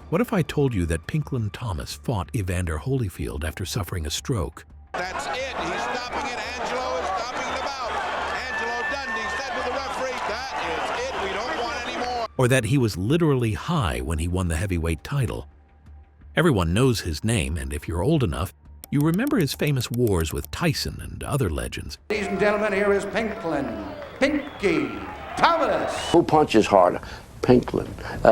What if I told you that Pinklon Thomas fought Evander Holyfield after suffering a stroke? That's it. He's stopping it. Angelo is stopping the bout. Angelo Dundee said to the referee, that is it. We don't want any more. Or that he was literally high when he won the heavyweight title? Everyone knows his name, and if you're old enough, you remember his famous wars with Tyson and other legends. Ladies and gentlemen, here is Pinklon, Pinky Thomas. Who punches harder? Pinklon.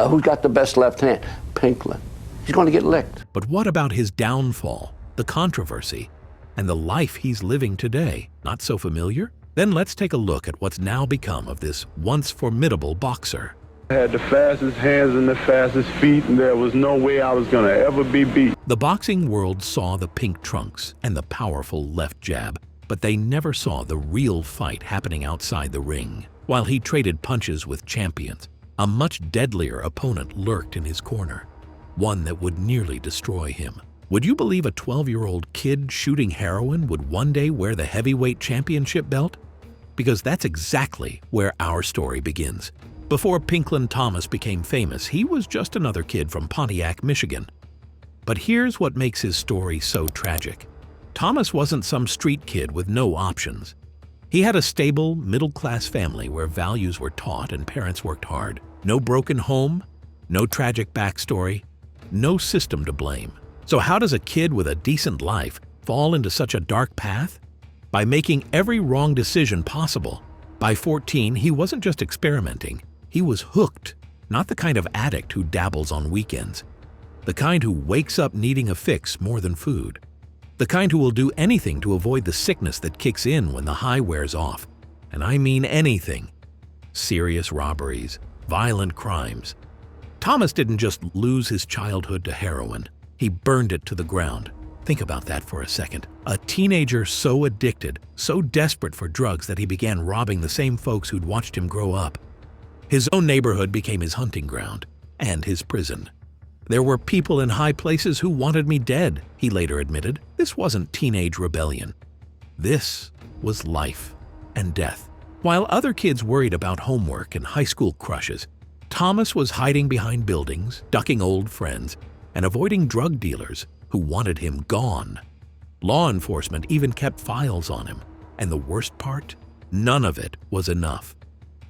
Who's got the best left hand? Pinklon. He's going to get licked. But what about his downfall, the controversy, and the life he's living today? Not so familiar? Then let's take a look at what's now become of this once formidable boxer. I had the fastest hands and the fastest feet, and there was no way I was going to ever be beat. The boxing world saw the pink trunks and the powerful left jab, but they never saw the real fight happening outside the ring. While he traded punches with champions, a much deadlier opponent lurked in his corner, one that would nearly destroy him. Would you believe a 12-year-old kid shooting heroin would one day wear the heavyweight championship belt? Because that's exactly where our story begins. Before Pinklon Thomas became famous, he was just another kid from Pontiac, Michigan. But here's what makes his story so tragic. Thomas wasn't some street kid with no options. He had a stable, middle-class family where values were taught and parents worked hard. No broken home, no tragic backstory, no system to blame. So how does a kid with a decent life fall into such a dark path? By making every wrong decision possible. By 14, he wasn't just experimenting. He was hooked, not the kind of addict who dabbles on weekends. The kind who wakes up needing a fix more than food. The kind who will do anything to avoid the sickness that kicks in when the high wears off. And I mean anything. Serious robberies, violent crimes. Thomas didn't just lose his childhood to heroin. He burned it to the ground. Think about that for a second. A teenager so addicted, so desperate for drugs that he began robbing the same folks who'd watched him grow up. His own neighborhood became his hunting ground and his prison. There were people in high places who wanted me dead, he later admitted. This wasn't teenage rebellion. This was life and death. While other kids worried about homework and high school crushes, Thomas was hiding behind buildings, ducking old friends, and avoiding drug dealers who wanted him gone. Law enforcement even kept files on him, and the worst part? None of it was enough.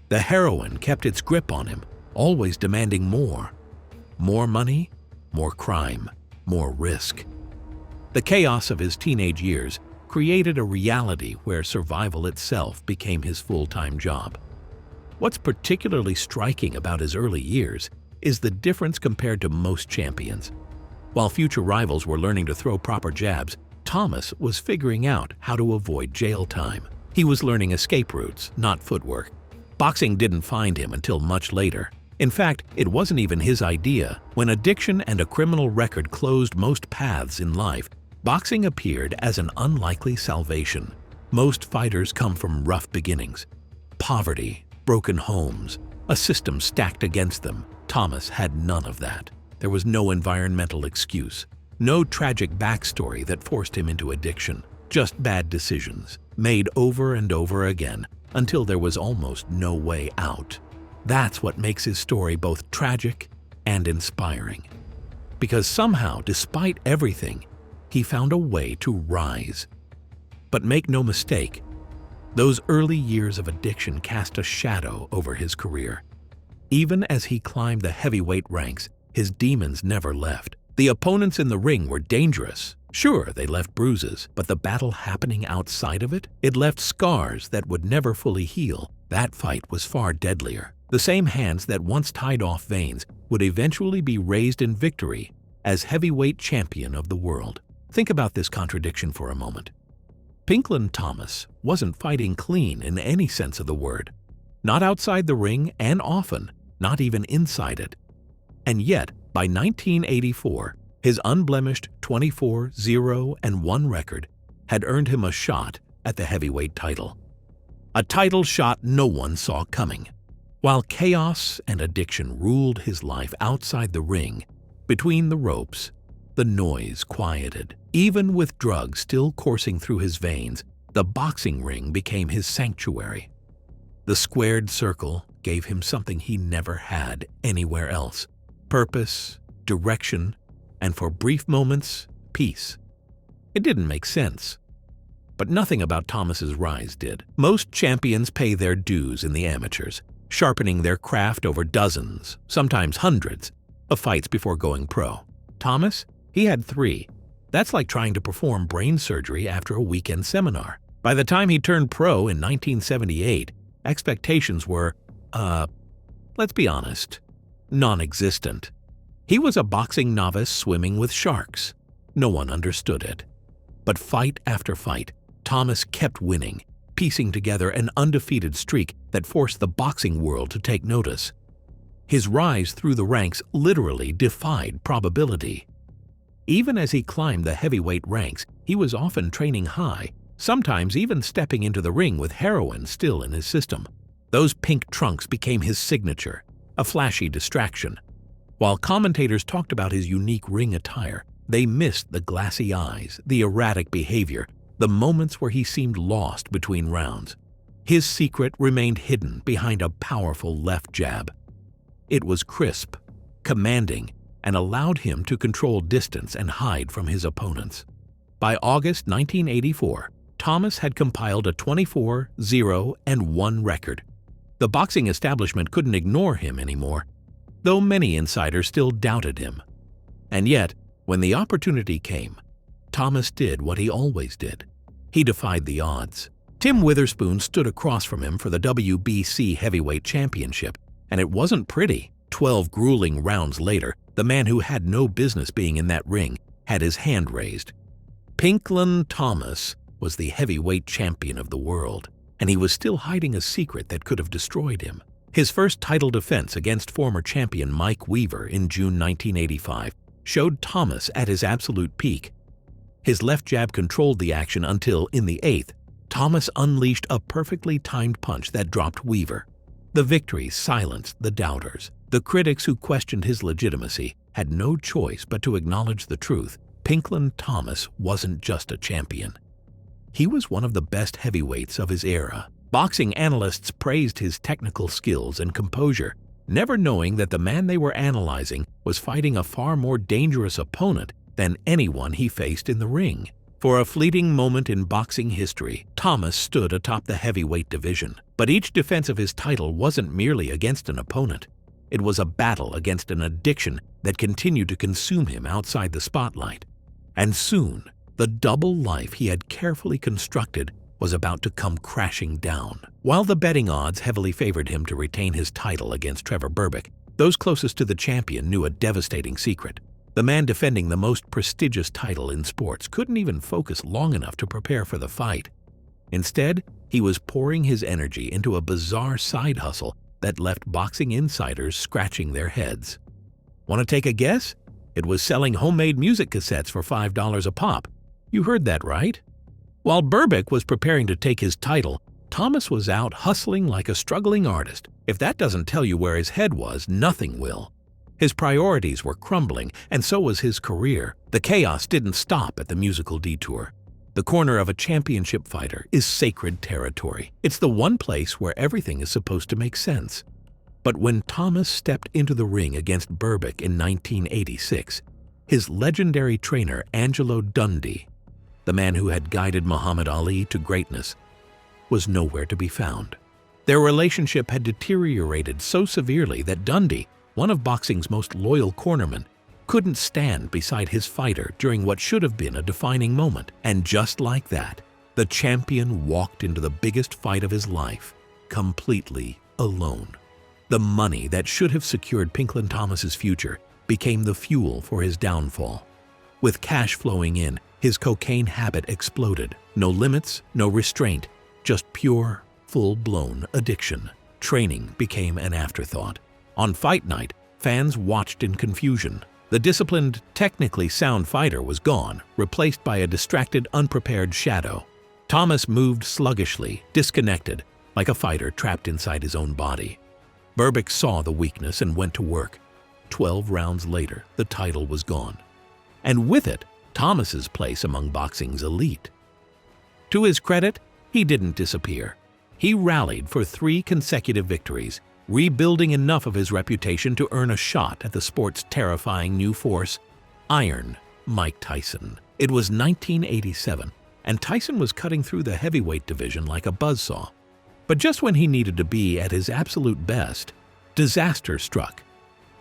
The heroin kept its grip on him, always demanding more. More money, more crime, more risk. The chaos of his teenage years created a reality where survival itself became his full-time job. What's particularly striking about his early years is the difference compared to most champions. While future rivals were learning to throw proper jabs, Thomas was figuring out how to avoid jail time. He was learning escape routes, not footwork. Boxing didn't find him until much later. In fact, it wasn't even his idea. When addiction and a criminal record closed most paths in life, boxing appeared as an unlikely salvation. Most fighters come from rough beginnings. Poverty, broken homes, a system stacked against them. Thomas had none of that. There was no environmental excuse, no tragic backstory that forced him into addiction. Just bad decisions, made over and over again, until there was almost no way out. That's what makes his story both tragic and inspiring. Because somehow, despite everything, he found a way to rise. But make no mistake, those early years of addiction cast a shadow over his career. Even as he climbed the heavyweight ranks, his demons never left. The opponents in the ring were dangerous. Sure, they left bruises, but the battle happening outside of it, it left scars that would never fully heal. That fight was far deadlier. The same hands that once tied off veins would eventually be raised in victory as heavyweight champion of the world. Think about this contradiction for a moment. Pinklon Thomas wasn't fighting clean in any sense of the word. Not outside the ring and often, not even inside it. And yet, by 1984, his unblemished 24-0-1 record had earned him a shot at the heavyweight title. A title shot no one saw coming. While chaos and addiction ruled his life outside the ring, between the ropes, the noise quieted. Even with drugs still coursing through his veins, the boxing ring became his sanctuary. The squared circle gave him something he never had anywhere else: purpose, direction, and for brief moments, peace. It didn't make sense. But nothing about Thomas's rise did. Most champions pay their dues in the amateurs, sharpening their craft over dozens, sometimes hundreds, of fights before going pro. Thomas, he had 3. That's like trying to perform brain surgery after a weekend seminar. By the time he turned pro in 1978, expectations were, let's be honest, non-existent. He was a boxing novice swimming with sharks. No one understood it. But fight after fight, Thomas kept winning, piecing together an undefeated streak that forced the boxing world to take notice. His rise through the ranks literally defied probability. Even as he climbed the heavyweight ranks, he was often training high, sometimes even stepping into the ring with heroin still in his system. Those pink trunks became his signature, a flashy distraction. While commentators talked about his unique ring attire, they missed the glassy eyes, the erratic behavior, the moments where he seemed lost between rounds. His secret remained hidden behind a powerful left jab. It was crisp, commanding, and allowed him to control distance and hide from his opponents. By August 1984, Thomas had compiled a 24-0-1 record. The boxing establishment couldn't ignore him anymore, though many insiders still doubted him. And yet, when the opportunity came, Thomas did what he always did. He defied the odds. Tim Witherspoon stood across from him for the WBC Heavyweight Championship, and it wasn't pretty. 12 grueling rounds later, the man who had no business being in that ring had his hand raised. Pinklon Thomas was the heavyweight champion of the world, and he was still hiding a secret that could have destroyed him. His first title defense against former champion Mike Weaver in June 1985 showed Thomas at his absolute peak. His left jab controlled the action until, in the 8th, Thomas unleashed a perfectly timed punch that dropped Weaver. The victory silenced the doubters. The critics who questioned his legitimacy had no choice but to acknowledge the truth. Pinklon Thomas wasn't just a champion. He was one of the best heavyweights of his era. Boxing analysts praised his technical skills and composure, never knowing that the man they were analyzing was fighting a far more dangerous opponent than anyone he faced in the ring. For a fleeting moment in boxing history, Thomas stood atop the heavyweight division. But each defense of his title wasn't merely against an opponent. It was a battle against an addiction that continued to consume him outside the spotlight. And soon, the double life he had carefully constructed was about to come crashing down. While the betting odds heavily favored him to retain his title against Trevor Berbick, those closest to the champion knew a devastating secret. The man defending the most prestigious title in sports couldn't even focus long enough to prepare for the fight. Instead, he was pouring his energy into a bizarre side hustle that left boxing insiders scratching their heads. Want to take a guess? It was selling homemade music cassettes for $5 a pop. You heard that right. While Berbick was preparing to take his title, Thomas was out hustling like a struggling artist. If that doesn't tell you where his head was, nothing will. His priorities were crumbling, and so was his career. The chaos didn't stop at the musical detour. The corner of a championship fighter is sacred territory. It's the one place where everything is supposed to make sense. But when Thomas stepped into the ring against Berbick in 1986, his legendary trainer Angelo Dundee, the man who had guided Muhammad Ali to greatness, was nowhere to be found. Their relationship had deteriorated so severely that Dundee, one of boxing's most loyal cornermen, couldn't stand beside his fighter during what should have been a defining moment. And just like that, the champion walked into the biggest fight of his life, completely alone. The money that should have secured Pinklon Thomas's future became the fuel for his downfall. With cash flowing in, his cocaine habit exploded. No limits, no restraint, just pure, full-blown addiction. Training became an afterthought. On fight night, fans watched in confusion. The disciplined, technically sound fighter was gone, replaced by a distracted, unprepared shadow. Thomas moved sluggishly, disconnected, like a fighter trapped inside his own body. Berbick saw the weakness and went to work. 12 rounds later, the title was gone. And with it, Thomas's place among boxing's elite. To his credit, he didn't disappear. He rallied for 3 consecutive victories, rebuilding enough of his reputation to earn a shot at the sport's terrifying new force, Iron Mike Tyson. It was 1987, and Tyson was cutting through the heavyweight division like a buzzsaw. But just when he needed to be at his absolute best, disaster struck.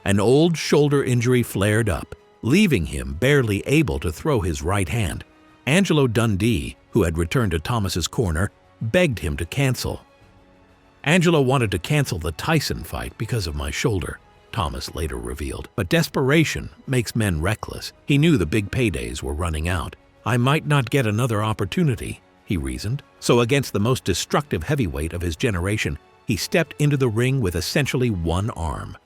An old shoulder injury flared up, leaving him barely able to throw his right hand. Angelo Dundee, who had returned to Thomas's corner, begged him to cancel. "Angelo wanted to cancel the Tyson fight because of my shoulder," Thomas later revealed. "But desperation makes men reckless. He knew the big paydays were running out. I might not get another opportunity," he reasoned. So against the most destructive heavyweight of his generation, he stepped into the ring with essentially one arm.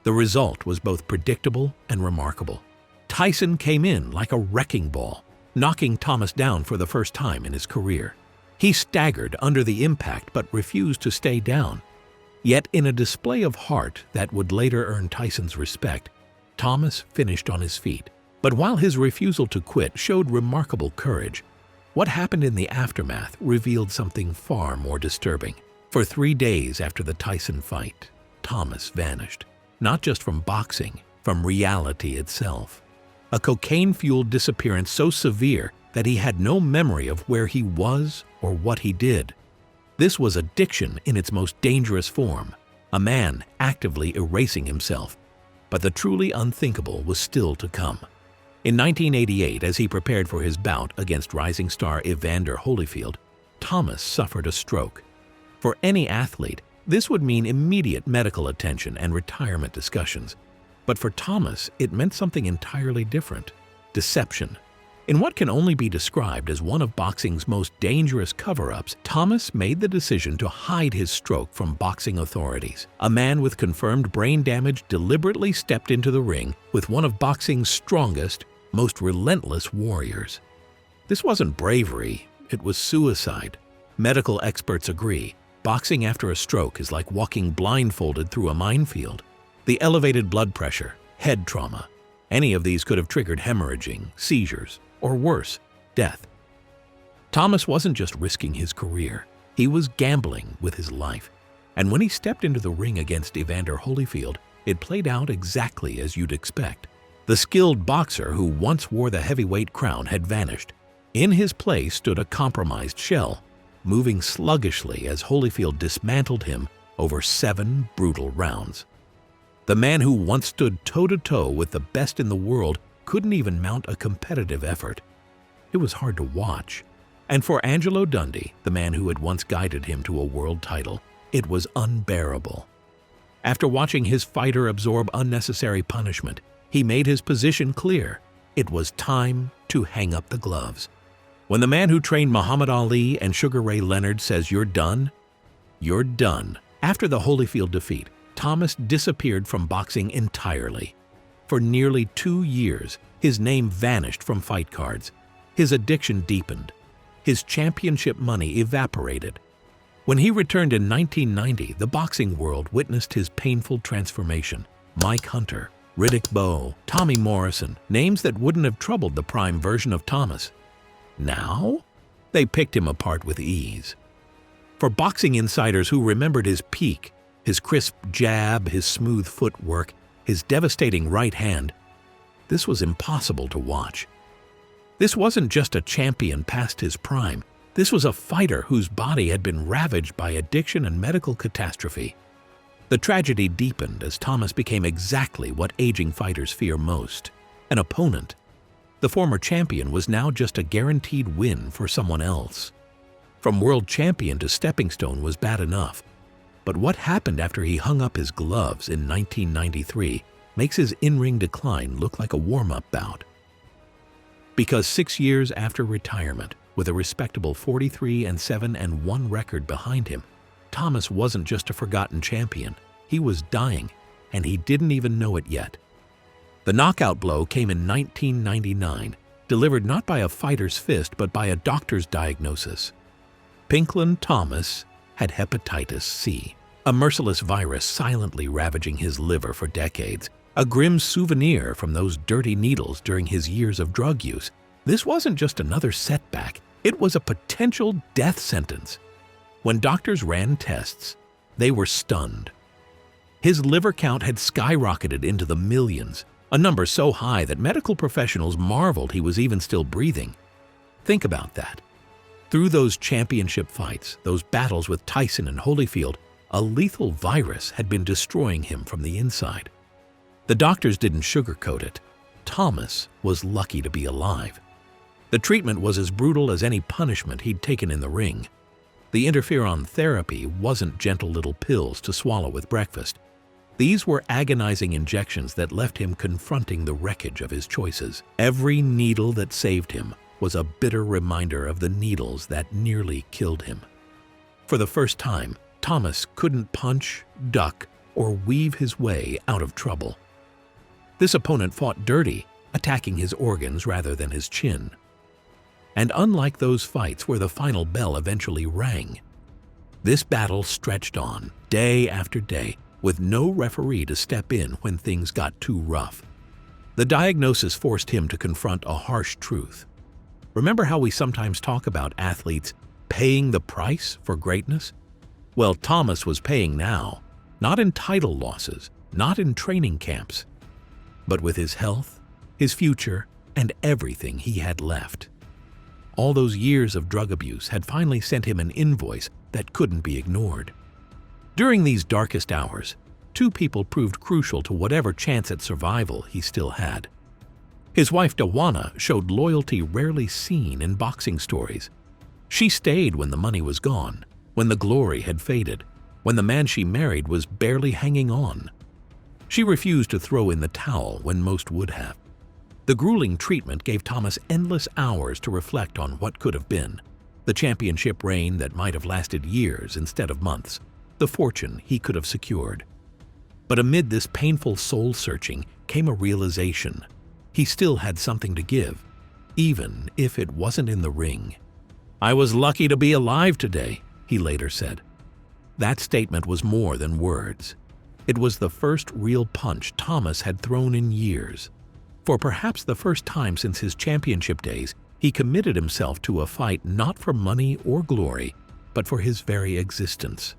The result was both predictable and remarkable. Tyson came in like a wrecking ball, knocking Thomas down for the first time in his career. He staggered under the impact but refused to stay down. Yet in a display of heart that would later earn Tyson's respect, Thomas finished on his feet. But while his refusal to quit showed remarkable courage, what happened in the aftermath revealed something far more disturbing. For 3 days after the Tyson fight, Thomas vanished. Not just from boxing, from reality itself. A cocaine-fueled disappearance so severe that he had no memory of where he was or what he did. This was addiction in its most dangerous form, a man actively erasing himself. But the truly unthinkable was still to come. In 1988, as he prepared for his bout against rising star Evander Holyfield, Thomas suffered a stroke. For any athlete, this would mean immediate medical attention and retirement discussions. But for Thomas, it meant something entirely different: deception. In what can only be described as one of boxing's most dangerous cover-ups, Thomas made the decision to hide his stroke from boxing authorities. A man with confirmed brain damage deliberately stepped into the ring with one of boxing's strongest, most relentless warriors. This wasn't bravery, it was suicide. Medical experts agree. Boxing after a stroke is like walking blindfolded through a minefield. The elevated blood pressure, head trauma, any of these could have triggered hemorrhaging, seizures, or worse, death. Thomas wasn't just risking his career, he was gambling with his life. And when he stepped into the ring against Evander Holyfield, it played out exactly as you'd expect. The skilled boxer who once wore the heavyweight crown had vanished. In his place stood a compromised shell, moving sluggishly as Holyfield dismantled him over 7 brutal rounds. The man who once stood toe-to-toe with the best in the world couldn't even mount a competitive effort. It was hard to watch. And for Angelo Dundee, the man who had once guided him to a world title, it was unbearable. After watching his fighter absorb unnecessary punishment, he made his position clear. It was time to hang up the gloves. When the man who trained Muhammad Ali and Sugar Ray Leonard says you're done, you're done. After the Holyfield defeat, Thomas disappeared from boxing entirely. For nearly 2 years, his name vanished from fight cards. His addiction deepened. His championship money evaporated. When he returned in 1990, the boxing world witnessed his painful transformation. Mike Hunter, Riddick Bowe, Tommy Morrison, names that wouldn't have troubled the prime version of Thomas. Now, they picked him apart with ease. For boxing insiders who remembered his peak, his crisp jab, his smooth footwork, his devastating right hand, this was impossible to watch. This wasn't just a champion past his prime. This was a fighter whose body had been ravaged by addiction and medical catastrophe. The tragedy deepened as Thomas became exactly what aging fighters fear most: an opponent. The former champion was now just a guaranteed win for someone else. From world champion to stepping stone was bad enough. But what happened after he hung up his gloves in 1993 makes his in-ring decline look like a warm-up bout. Because 6 years after retirement, with a respectable 43-7-1 record behind him, Thomas wasn't just a forgotten champion. He was dying, and he didn't even know it yet. The knockout blow came in 1999, delivered not by a fighter's fist but by a doctor's diagnosis. Pinklon Thomas had hepatitis C, a merciless virus silently ravaging his liver for decades, a grim souvenir from those dirty needles during his years of drug use. This wasn't just another setback, it was a potential death sentence. When doctors ran tests, they were stunned. His liver count had skyrocketed into the millions, a number so high that medical professionals marveled he was even still breathing. Think about that. Through those championship fights, those battles with Tyson and Holyfield, a lethal virus had been destroying him from the inside. The doctors didn't sugarcoat it. Thomas was lucky to be alive. The treatment was as brutal as any punishment he'd taken in the ring. The interferon therapy wasn't gentle little pills to swallow with breakfast. These were agonizing injections that left him confronting the wreckage of his choices. Every needle that saved him was a bitter reminder of the needles that nearly killed him. For the first time, Thomas couldn't punch, duck, or weave his way out of trouble. This opponent fought dirty, attacking his organs rather than his chin. And unlike those fights where the final bell eventually rang, this battle stretched on day after day with no referee to step in when things got too rough. The diagnosis forced him to confront a harsh truth. Remember how we sometimes talk about athletes paying the price for greatness? Well, Thomas was paying now, not in title losses, not in training camps, but with his health, his future, and everything he had left. All those years of drug abuse had finally sent him an invoice that couldn't be ignored. During these darkest hours, two people proved crucial to whatever chance at survival he still had. His wife Dawana showed loyalty rarely seen in boxing stories. She stayed when the money was gone, when the glory had faded, when the man she married was barely hanging on. She refused to throw in the towel when most would have. The grueling treatment gave Thomas endless hours to reflect on what could have been, the championship reign that might have lasted years instead of months, the fortune he could have secured. But amid this painful soul-searching came a realization. He still had something to give, even if it wasn't in the ring. "I was lucky to be alive today," he later said. That statement was more than words. It was the first real punch Thomas had thrown in years. For perhaps the first time since his championship days, he committed himself to a fight not for money or glory, but for his very existence.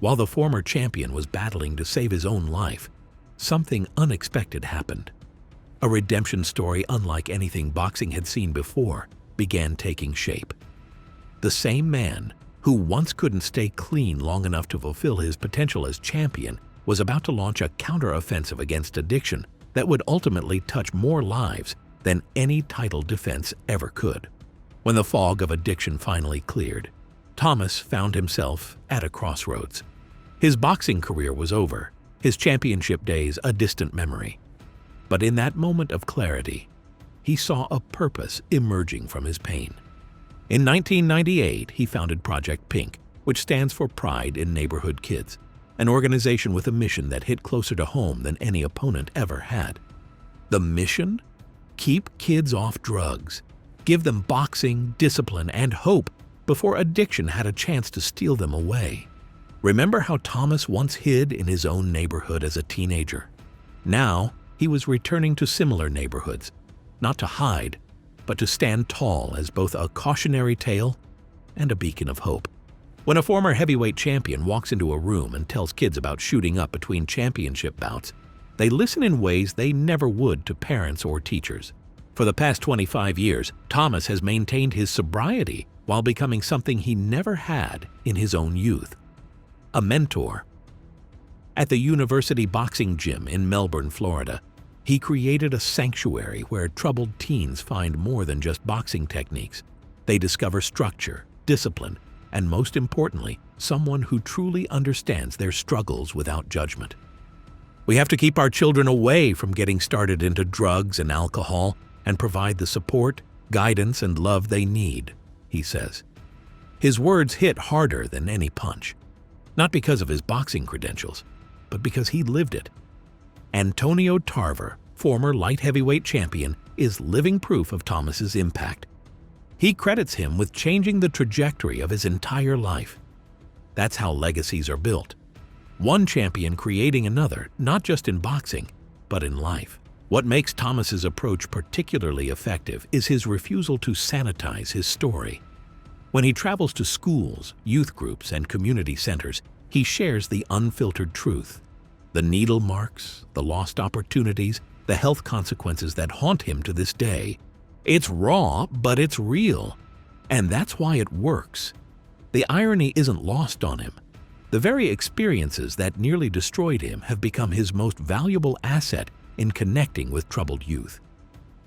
While the former champion was battling to save his own life, something unexpected happened. A redemption story unlike anything boxing had seen before began taking shape. The same man, who once couldn't stay clean long enough to fulfill his potential as champion, was about to launch a counter-offensive against addiction that would ultimately touch more lives than any title defense ever could. When the fog of addiction finally cleared, Thomas found himself at a crossroads. His boxing career was over, his championship days a distant memory. But in that moment of clarity, he saw a purpose emerging from his pain. In 1998, he founded Project Pink, which stands for Pride in Neighborhood Kids, an organization with a mission that hit closer to home than any opponent ever had. The mission? Keep kids off drugs. Give them boxing, discipline, and hope before addiction had a chance to steal them away. Remember how Thomas once hid in his own neighborhood as a teenager? Now, he was returning to similar neighborhoods, not to hide, but to stand tall as both a cautionary tale and a beacon of hope. When a former heavyweight champion walks into a room and tells kids about shooting up between championship bouts, they listen in ways they never would to parents or teachers. For the past 25 years, Thomas has maintained his sobriety while becoming something he never had in his own youth: a mentor. At the University Boxing Gym in Melbourne, Florida, he created a sanctuary where troubled teens find more than just boxing techniques. They discover structure, discipline, and most importantly, someone who truly understands their struggles without judgment. We have to keep our children away from getting started into drugs and alcohol and provide the support, guidance, and love they need, he says. His words hit harder than any punch, not because of his boxing credentials, but because he lived it. Antonio Tarver, former light heavyweight champion, is living proof of Thomas's impact. He credits him with changing the trajectory of his entire life. That's how legacies are built. One champion creating another, not just in boxing, but in life. What makes Thomas's approach particularly effective is his refusal to sanitize his story. When he travels to schools, youth groups, and community centers, he shares the unfiltered truth. The needle marks, the lost opportunities, the health consequences that haunt him to this day. It's raw, but it's real. And that's why it works. The irony isn't lost on him. The very experiences that nearly destroyed him have become his most valuable asset in connecting with troubled youth.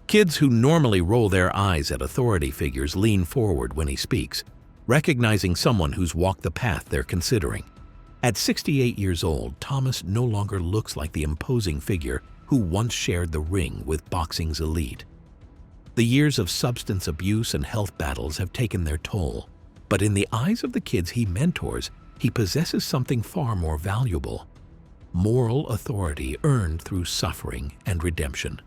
Kids who normally roll their eyes at authority figures lean forward when he speaks, recognizing someone who's walked the path they're considering. At 68 years old, Thomas no longer looks like the imposing figure who once shared the ring with boxing's elite. The years of substance abuse and health battles have taken their toll, but in the eyes of the kids he mentors, he possesses something far more valuable: moral authority earned through suffering and redemption.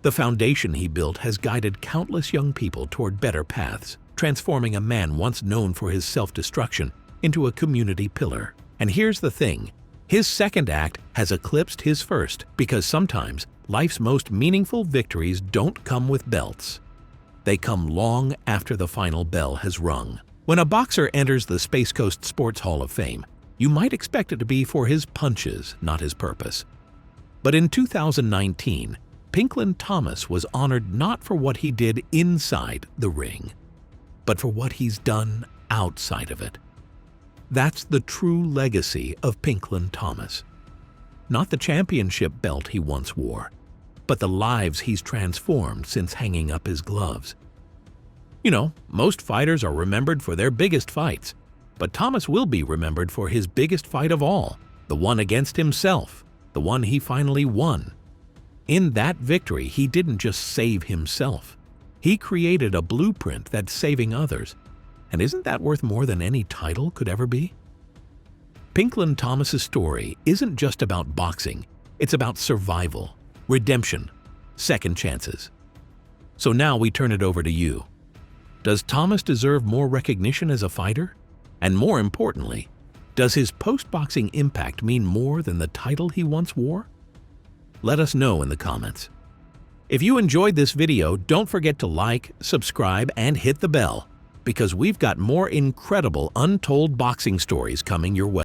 The foundation he built has guided countless young people toward better paths, transforming a man once known for his self-destruction into a community pillar. And here's the thing, his second act has eclipsed his first, because sometimes life's most meaningful victories don't come with belts. They come long after the final bell has rung. When a boxer enters the Space Coast Sports Hall of Fame, you might expect it to be for his punches, not his purpose. But in 2019, Pinklon Thomas was honored not for what he did inside the ring, but for what he's done outside of it. That's the true legacy of Pinklon Thomas. Not the championship belt he once wore, but the lives he's transformed since hanging up his gloves. You know, most fighters are remembered for their biggest fights, but Thomas will be remembered for his biggest fight of all, the one against himself, the one he finally won. In that victory, he didn't just save himself. He created a blueprint that's saving others. And isn't that worth more than any title could ever be? Pinklon Thomas's story isn't just about boxing. It's about survival, redemption, second chances. So now we turn it over to you. Does Thomas deserve more recognition as a fighter? And more importantly, does his post-boxing impact mean more than the title he once wore? Let us know in the comments. If you enjoyed this video, don't forget to like, subscribe, and hit the bell, because we've got more incredible untold boxing stories coming your way.